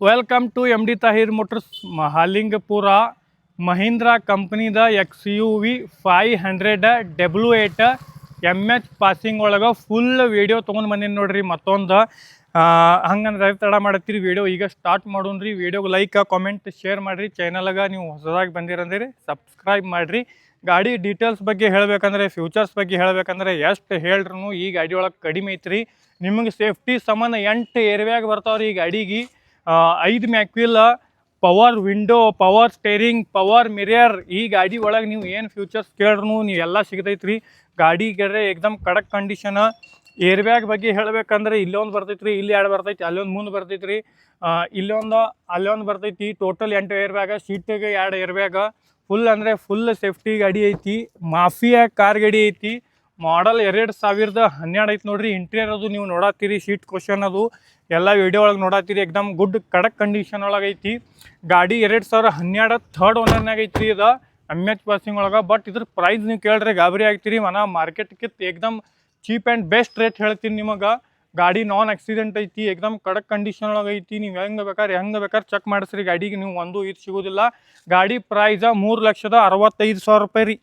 Welcome to M D Tahir motors Mahalingapura. Mahindra ಕಂಪ್ನಿದ XUV 500 W8 MH passing ಒಳಗೆ full video ತೊಗೊಂಡು ಬಂದೀನಿ ನೋಡ್ರಿ. ಮತ್ತೊಂದು ಹಂಗಂದ್ರೆ ತಡ ಮಾಡತ್ತೀರಿ ವಿಡಿಯೋ ಈಗ ಸ್ಟಾರ್ಟ್ ಮಾಡೋಣ್ರಿ. ವಿಡಿಯೋಗೆ ಲೈಕ್ ಕಾಮೆಂಟ್ ಶೇರ್ ಮಾಡಿರಿ. ಚಾನಲ್ಗೆ ನೀವು ಹೊಸದಾಗಿ ಬಂದಿರಂದಿರಿ ಸಬ್ಸ್ಕ್ರೈಬ್ ಮಾಡಿರಿ. ಗಾಡಿ ಡೀಟೇಲ್ಸ್ ಬಗ್ಗೆ ಹೇಳಬೇಕಂದ್ರೆ, ಫ್ಯೂಚರ್ಸ್ ಬಗ್ಗೆ ಹೇಳಬೇಕಂದ್ರೆ ಎಷ್ಟು ಹೇಳ್ರೂ ಈ ಗಾಡಿ ಒಳಗೆ ಕಡಿಮೆ ಐತ್ರಿ. ನಿಮಗೆ ಸೇಫ್ಟಿ ಸಂಬಂಧ 8 ಏರ್ಬ್ಯಾಗ್ ಬರ್ತಾವ್ರಿ ಈ ಗಾಡಿಗೆ. 5 mag wheel, power window, power steering, power mirror. ಈ ಗಾಡಿ ಒಳಗೆ ನೀವು ಏನು ಫ್ಯೂಚರ್ಸ್ ಕೇಳ್ರು ನೀವು ಎಲ್ಲ ಸಿಗ್ತೈತ್ರಿ. ಗಾಡಿ ಗೆರೆ ಏಕ್ದಮ್ ಕಡಕ್ ಕಂಡೀಷನ್. ಏರ್ಬ್ಯಾಗ್ ಬಗ್ಗೆ ಹೇಳಬೇಕಂದ್ರೆ ಇಲ್ಲೊಂದು ಬರ್ತೈತ್ರಿ, ಇಲ್ಲಿ 2 ಬರ್ತೈತಿ, ಅಲ್ಲೊಂದು ಮುಂದೆ ಬರ್ತೈತ್ರಿ, ಅಲ್ಲೊಂದು ಬರ್ತೈತಿ. ಟೋಟಲ್ 8 ಏರ್ಬ್ಯಾಗ, ಸೀಟಿಗೆ 2 ಏರ್ಬ್ಯಾಗ. ಫುಲ್ ಅಂದರೆ ಫುಲ್ ಸೇಫ್ಟಿ ಗಾಡಿ ಐತಿ. ಮಾಫಿಯಾ ಕಾರ್ ಗಾಡಿ ಐತಿ. ಮಾಡಲ್ 2012 ಐತಿ ನೋಡ್ರಿ. ಇಂಟೀರಿಯರ್ ಅದು ನೀವು ನೋಡತ್ತೀರಿ, ಸೀಟ್ ಕ್ವಶನ್ ಅದು ಎಲ್ಲ ವಿಡಿಯೋ ಒಳಗೆ ನೋಡತ್ತೀರಿ. ಏಕ್ದಮ್ ಗುಡ್ ಕಡಕ್ ಕಂಡೀಷನ್ ಒಳಗೆ ಐತಿ ಗಾಡಿ. 2012 ಥರ್ಡ್ ಓನರ್ನಾಗ ಐತ್ರಿ ಇದು MH ಪಾಸಿಂಗ್ ಒಳಗೆ. ಬಟ್ ಇದ್ರ ಪ್ರೈಸ್ ನೀವು ಕೇಳ್ರಿ ಗಾಬರಿ ಆಗ್ತೀರಿ. ಮಾರ್ಕೆಟ್ಕಿತ್ತು ಏಕ್ದಮ್ ಚೀಪ್ ಆ್ಯಂಡ್ ಬೆಸ್ಟ್ ರೇಟ್ ಹೇಳ್ತೀನಿ ನಿಮಗೆ. ಗಾಡಿ ನಾನ್ ಆಕ್ಸಿಡೆಂಟ್ ಐತಿ, ಏಕ್ದಮ್ ಕಡಕ್ ಕಂಡೀಷನ್ ಒಳಗೆ ಐತಿ. ನೀವು ಹೆಂಗೆ ಬೇಕಾದ್ರೆ ಚೆಕ್ ಮಾಡಿಸ್ರಿ. ಗಾಡಿಗೆ ನೀವು ಒಂದು ಇದು ಸಿಗೋದಿಲ್ಲ. ಗಾಡಿ ಪ್ರೈಸ 3,65,000 ರೂಪಾಯಿ ರೀ.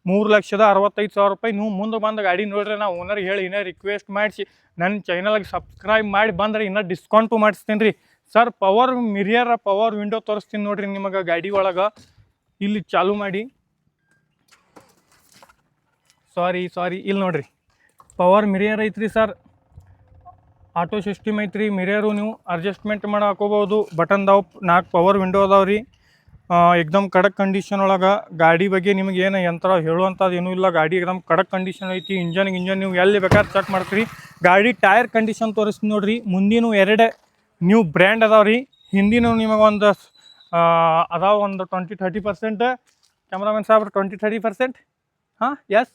3,65,000 ರೂಪಾಯಿ. ನೀವು ಮುಂದೆ ಬಂದು ಗಾಡಿ ನೋಡ್ರಿ. ನಾವು ಓನರ್ಗೆ ಹೇಳಿ ಇನ್ನೂ ರಿಕ್ವೆಸ್ಟ್ ಮಾಡಿಸಿ ನನ್ನ ಚಾನಲ್ಗೆ ಸಬ್ಸ್ಕ್ರೈಬ್ ಮಾಡಿ ಬಂದರೆ ಇನ್ನೂ ಡಿಸ್ಕೌಂಟು ಮಾಡಿಸ್ತೀನಿ ರೀ. ಸರ್ ಪವರ್ ಮಿರಿಯರ್, ಪವರ್ ವಿಂಡೋ ತೋರಿಸ್ತೀನಿ ನೋಡ್ರಿ ನಿಮಗೆ ಗಾಡಿ ಒಳಗೆ. ಇಲ್ಲಿ ಚಾಲು ಮಾಡಿ, ಸಾರಿ ಇಲ್ಲಿ ನೋಡ್ರಿ, ಪವರ್ ಮಿರಿಯರ್ ಐತ್ರಿ ಸರ್. ಆಟೋ ಸಿಸ್ಟಮ್ ಐತ್ರಿ. ಮಿರಿಯರು ನೀವು ಅಡ್ಜಸ್ಟ್ಮೆಂಟ್ ಮಾಡಿ ಹಾಕೋಬೋದು. ಬಟನ್ದಾವ್ 4 ಪವರ್ ವಿಂಡೋ ಅದಾವ್ರಿ. ಏಕ್ದಮ್ ಕಡಕ್ ಕಂಡೀಷನ್ ಒಳಗೆ. ಗಾಡಿ ಬಗ್ಗೆ ನಿಮಗೆ ಏನು ಯಂತ್ರ ಹೇಳುವಂಥದ್ದು ಏನೂ ಇಲ್ಲ. ಗಾಡಿ ಏಕ್ದಮ್ ಕಡಕ್ ಕಂಡೀಷನ್ ಐತಿ. ಇಂಜನ್ ನೀವು ಎಲ್ಲಿ ಬೇಕಾದ್ರೆ ಚೆಕ್ ಮಾಡ್ತೀರಿ. ಗಾಡಿ ಟೈರ್ ಕಂಡೀಷನ್ ತೋರಿಸ್ತೀನಿ ನೋಡ್ರಿ. ಮುಂದಿನ 2 ನ್ಯೂ ಬ್ರ್ಯಾಂಡ್ ಅದಾವ್ರಿ. ಹಿಂದಿನೂ ನಿಮಗೆ ಒಂದು ಅದಾವ ಒಂದು 20-30%. ಕ್ಯಾಮ್ರಾಮನ್ ಸಾಹೇಬ್ರು 20-30%. ಹಾಂ ಎಸ್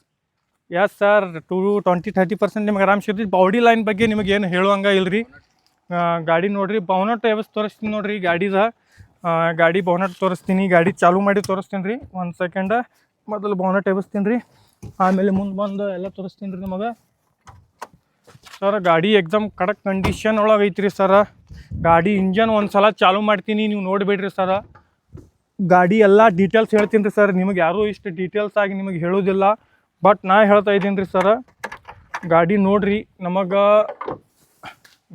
ಸರ್, 20-30% ನಿಮಗೆ ಆರಾಮ್ ಸಿಗ್ತೈತಿ. ಬಾಡಿ ಲೈನ್ ಬಗ್ಗೆ ನಿಮಗೆ ಏನು ಹೇಳುವಂಗೆ ಇಲ್ರಿ. ಗಾಡಿ ನೋಡ್ರಿ, ಬೋನಟ್ ವ್ಯವಸ್ಥೆ ತೋರಿಸ್ತೀನಿ ನೋಡ್ರಿ ಗಾಡಿದ. ಗಾಡಿ ಬೋನಟ್ ತೋರಿಸ್ತೀನಿ. ಗಾಡಿ ಚಾಲು ಮಾಡಿ ತೋರಿಸ್ತೀನಿ ರೀ. 1 ಸೆಕೆಂಡ. ಮೊದಲು ಬೋನಟ್ ಎಬ್ಬಿಸ್ತೀನಿ ರೀ, ಆಮೇಲೆ ಮುಂದೆ ಬಂದು ಎಲ್ಲ ತೋರಿಸ್ತೀನಿ ರೀ ನಿಮಗೆ. ಸರ್ ಗಾಡಿ ಎಕ್ದಮ್ ಕಡಕ್ ಕಂಡೀಷನ್ ಒಳಗೆ ಐತ್ರಿ ಸರ. ಗಾಡಿ ಇಂಜನ್ ಒಂದು ಸಲ ಚಾಲು ಮಾಡ್ತೀನಿ, ನೀವು ನೋಡಿಬಿಡ್ರಿ ಸರ. ಗಾಡಿ ಎಲ್ಲ ಡೀಟೇಲ್ಸ್ ಹೇಳ್ತೀನಿ ರೀ ಸರ್. ನಿಮಗೆ ಯಾರೂ ಇಷ್ಟು ಡೀಟೇಲ್ಸ್ ಆಗಿ ನಿಮಗೆ ಹೇಳೋದಿಲ್ಲ, ಬಟ್ ನಾ ಹೇಳ್ತಾ ಇದ್ದೀನಿ ರೀ ಸರ. ಗಾಡಿ ನೋಡ್ರಿ. ನಮಗೆ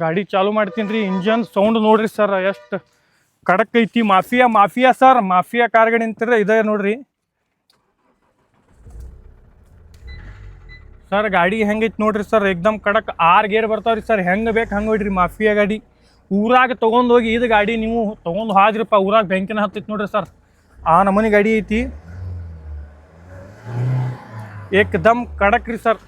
ಗಾಡಿ ಚಾಲು ಮಾಡ್ತೀನಿ ರೀ. ಇಂಜನ್ ಸೌಂಡ್ ನೋಡ್ರಿ ಸರ್ ಎಷ್ಟು ಕಡಕ್ ಐತಿ. ಮಾಫಿಯಾ ಸರ್, ಮಾಫಿಯಾ ಕಾರ್ ಗಾಡಿ ಅಂತೀರ ಇದೆ ನೋಡ್ರಿ ಸರ್. ಗಾಡಿ ಹೆಂಗೈತಿ ನೋಡ್ರಿ ಸರ್, ಏಕ್ದಮ್ ಕಡಕ್ 6 ಗೇರ್ ಬರ್ತಾವ್ರಿ ಸರ್. ಹೆಂಗೆ ಬೇಕು ಹಂಗೆ ಹೊಡ್ರಿ. ಮಾಫಿಯಾ ಗಾಡಿ ಊರಾಗ ತೊಗೊಂಡೋಗಿ ಇದು ಗಾಡಿ ನೀವು ತೊಗೊಂಡು ಹಾದ್ರಪ್ಪ, ಊರಾಗ ಬೆಂಕಿನ ಹತ್ತೈತಿ ನೋಡ್ರಿ ಸರ್. ಆ ನಮೂನಿ ಗಾಡಿ ಐತಿ. ಏಕ್ದಮ್ ಕಡಕ್ ರೀ ಸರ್.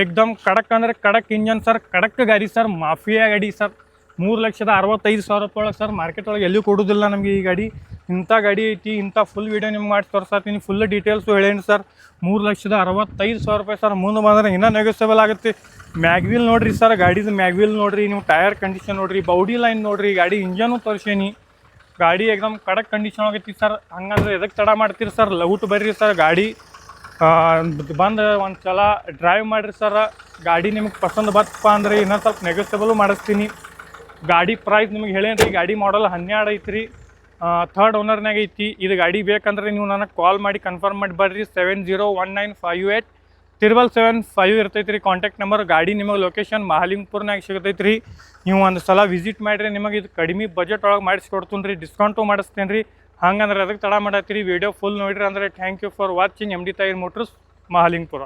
ಏಕ್ದಮ್ ಕಡಕ್ ಅಂದರೆ ಕಡಕ್ ಇಂಜನ್ ಸರ್. ಕಡಕ್ ಗಾಡಿ ಸರ್, ಮಾಫಿಯಾ ಗಾಡಿ ಸರ್. 3,65,000 ರೂಪಾಯಿ ಒಳಗೆ ಸರ್. ಮಾರ್ಕೆಟ್ ಒಳಗೆ ಎಲ್ಲಿಯೂ ಕೊಡೋದಿಲ್ಲ ನಮಗೆ ಈ ಗಾಡಿ. ಇಂಥ ಗಾಡಿ ಐತಿ. ಇಂಥ ಫುಲ್ ವೀಡಿಯೋ ನಿಮ್ಗೆ ಮಾಡಿ ತೋರಿಸ್ತೀನಿ. Full details ಹೇಳೇನಿ sir. 3,65,000 ರೂಪಾಯಿ ಸರ್. ಮುಂದೆ ಬಂದರೆ ಇನ್ನೂ ನೆಗೋಸಿಯಬಲ್ ಆಗುತ್ತೆ. ಮ್ಯಾಗ್ವಿಲ್ ನೋಡ್ರಿ ಸರ್, ಗಾಡಿದು ಮ್ಯಾಗ್ವಿಲ್ ನೋಡ್ರಿ ನೀವು. ಟೈರ್ ಕಂಡೀಷನ್ ನೋಡ್ರಿ, ಬಾಡಿ ಲೈನ್ ನೋಡ್ರಿ. ಗಾಡಿ ಇಂಜನು ತೋರಿಸೇನಿ. ಗಾಡಿ ಏಕ್ದಮ್ ಕಡಕ್ ಕಂಡೀಷನ್ ಆಗೈತಿ ಸರ್. ಹಂಗಂದ್ರೆ ಎದಕ್ಕೆ ತಡ ಮಾಡ್ತೀರಿ ಸರ್, ಲೌಟ್ ಬರ್ರಿ ಸರ್. ಗಾಡಿ ಬಂದು ಒಂದು ಸಲ ಡ್ರೈವ್ ಮಾಡಿರಿ ಸರ್. ಗಾಡಿ ನಿಮಗೆ ಪಸಂದ್ ಬರ್ತಪ್ಪ ಅಂದರೆ ಇನ್ನೊಂದು ಸ್ವಲ್ಪ ನೆಗೋಸಿಯಬಲು ಮಾಡಿಸ್ತೀನಿ. ಗಾಡಿ ಪ್ರೈಸ್ ನಿಮಗೆ ಹೇಳೇನಿ ರೀ. ಗಾಡಿ ಮಾಡಲ್ 12 ಐತ್ರಿ. ಥರ್ಡ್ ಓನರ್ನಾಗ ಐತಿ. ಇದು ಗಾಡಿ ಬೇಕಂದ್ರೆ ನೀವು ನನಗೆ ಕಾಲ್ ಮಾಡಿ ಕನ್ಫರ್ಮ್ ಮಾಡಿ ಬರ್ರಿ. 701958 ಇರ್ತೈತಿ ರೀ ಕಾಂಟ್ಯಾಕ್ಟ್ ನಂಬರ್. ಗಾಡಿ ನಿಮಗೆ ಲೊಕೇಶನ್ ಮಹಾಲಿಂಗಪುರ್ನಾಗ ಸಿಗತೈತಿ ರೀ. ನೀವು ಒಂದು ಸಲ ವಿಸಿಟ್ ಮಾಡಿರಿ. ನಿಮಗೆ ಇದು ಕಡಿಮೆ ಬಜೆಟ್ ಒಳಗೆ ಮಾಡಿಸ್ಕೊಡ್ತೀನಿ ರೀ. ಡಿಸ್ಕೌಂಟು ಮಾಡಿಸ್ತೇನೆ ರೀ. ಹಂಗಂದ್ರೆ ಅದಕ್ಕೆ ತಡ ಮಾಡತ್ತೀರಿ. ವಿಡಿಯೋ ಫುಲ್ ನೋಡಿರಿ ಅಂದರೆ thank you for watching. MD Tahir motors Mahalingapura.